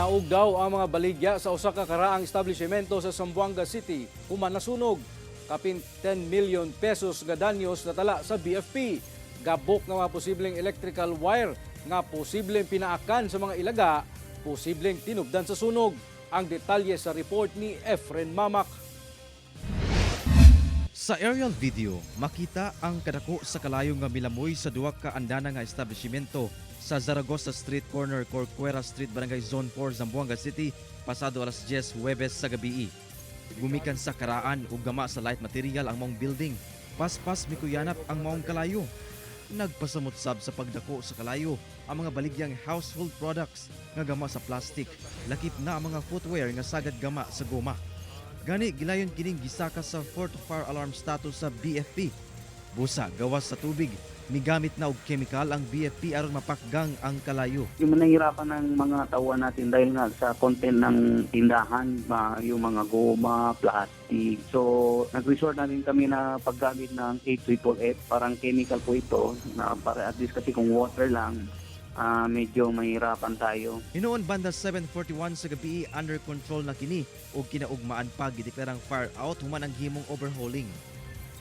Naug daw ang mga baligya sa usa ka karaang establishmento sa Zamboanga City human nasunog. Kapin 10 million pesos nga danyos natala sa BFP. Gabok nga mga posibleng electrical wire nga posibleng pinaakan sa mga ilaga, posibleng tinubdan sa sunog. Ang detalye sa report ni Efren Mamak. Sa aerial video, makita ang kadako sa kalayo nga milamoy sa duwa ka andana nga establishmento sa Zaragoza Street Corner, Corcuera Street, Barangay Zone 4, Zamboanga City, pasado alas 10 Huwebes sa gabi. Gumikan sa karaan ug gama sa light material ang maong building. Paspas mikuyanap ang maong kalayo. Nagpasamot sab sa pagdako sa kalayo ang mga baligyang household products nga gama sa plastic. Lakip na ang mga footwear nga sagad gama sa goma. Gani gilayon kining gisaka sa fourth fire alarm status sa BFP. Busa gawas sa tubig, migamit na og chemical ang BFP aron mapakgang ang kalayo. Yung nahihirapan ng mga tauhan natin dahil nga sa content ng tindahan, yung mga goma, plastic. So, nag-resort na rin kami na paggamit ng 8FFF, parang chemical po ito, na para at least kasi kung water lang, medyo mahirapan tayo. Hinoon banda 7:41 sa gabi under control na kini ug kinaugmaan pa gideklarang fire out human ang himong overhauling.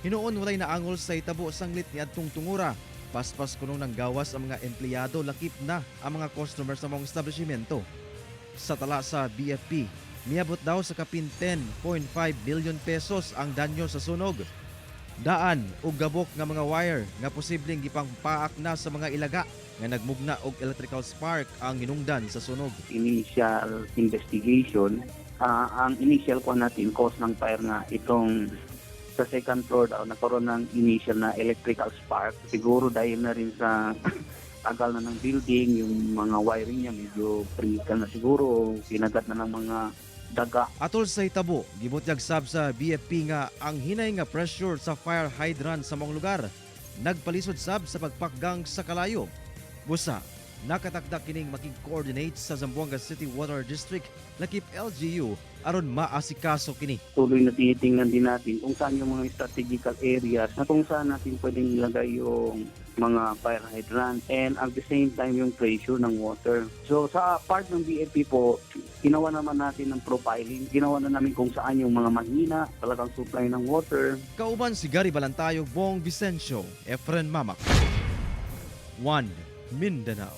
Hinoon walay naangol sa hitabo sanglit ni adtong tungura. Paspas kuno ng gawas ang mga empleyado, lakip na ang mga customer sa mga establishmento. Sa tala sa BFP, miabot daw sa kapin 10.5 billion pesos ang danyo sa sunog. Daan ug gabok nga mga wire nga posibleng gipangpaak na sa mga ilaga nga nagmugna og electrical spark ang hinungdan sa sunog. Initial investigation, ang initial ko natin cause ng fire nga itong sa second floor daw nagkaroon ng initial na electrical spark. Siguro dahil na rin sa tagal na ng building, yung mga wiring niya medyo critical na siguro, pinagat na ng mga daga. Atol sa hitabo, gibutyag sab sa BFP nga ang hinay nga pressure sa fire hydrant sa mga lugar nagpalisod sab sa pagpakgang sa kalayo. Busa, nakatakda kining makig-coordinate sa Zamboanga City Water District lakip LGU aron maasikaso kini. Tuloy na tinitingnan din natin kung saan yung mga strategical areas na kung saan natin pwedeng ilagay yung mga fire hydrant and at the same time yung pressure ng water. So sa part ng BFP po, ginawa naman natin ng profiling. Ginawa na namin kung saan yung mga mahina, talagang supply ng water. Kauban si Gary Balantayog, Bong Vicencio, Efren Mamak. 1 Mindanao.